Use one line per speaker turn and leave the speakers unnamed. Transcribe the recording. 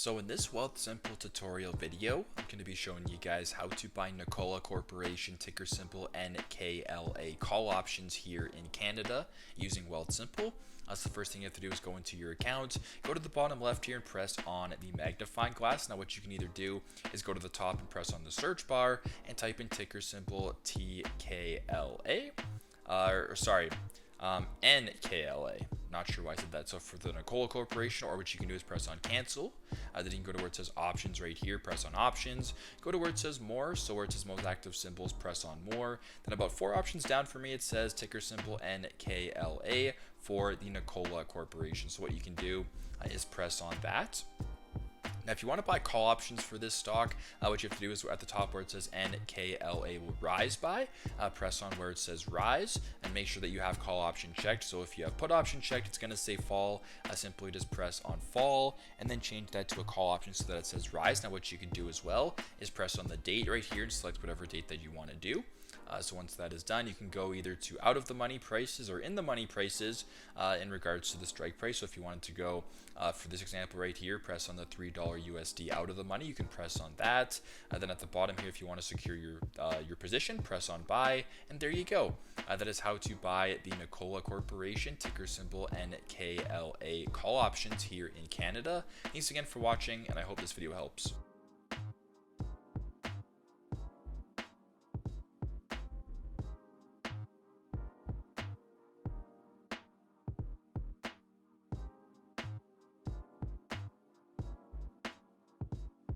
So in this Wealthsimple tutorial video, I'm going to be showing you guys how to buy Nikola Corporation, ticker symbol NKLA call options here in Canada using Wealthsimple. So the first thing you have to do is go into your account, go to the bottom left here and press on the magnifying glass. Now what you can either do is go to the top and press on the search bar and type in ticker symbol TKLA, NKLA. Not sure why I said that. So for the Nikola Corporation, or what you can do is press on cancel. Then you can go to where it says options right here, press on options. Go to where it says more. So where it says most active symbols, press on more. Then about 4 options down for me, it says ticker symbol NKLA for the Nikola Corporation. So what you can do is press on that. Now, if you want to buy call options for this stock, what you have to do is at the top where it says NKLA will rise by, press on where it says rise and make sure that you have call option checked. So if you have put option checked, it's going to say fall. Simply just press on fall and then change that to a call option so that it says rise. Now, what you can do as well is press on the date right here and select whatever date that you want to do. So once that is done, you can go either to out of the money prices or in the money prices in regards to the strike price. So if you wanted to go for this example right here, press on the $3 USD out of the money. You can press on that. Then at the bottom here, if you want to secure your position, press on buy, and there you go. That is how to buy the Nikola Corporation, ticker symbol NKLA call options here in Canada. Thanks again for watching, and I hope this video helps.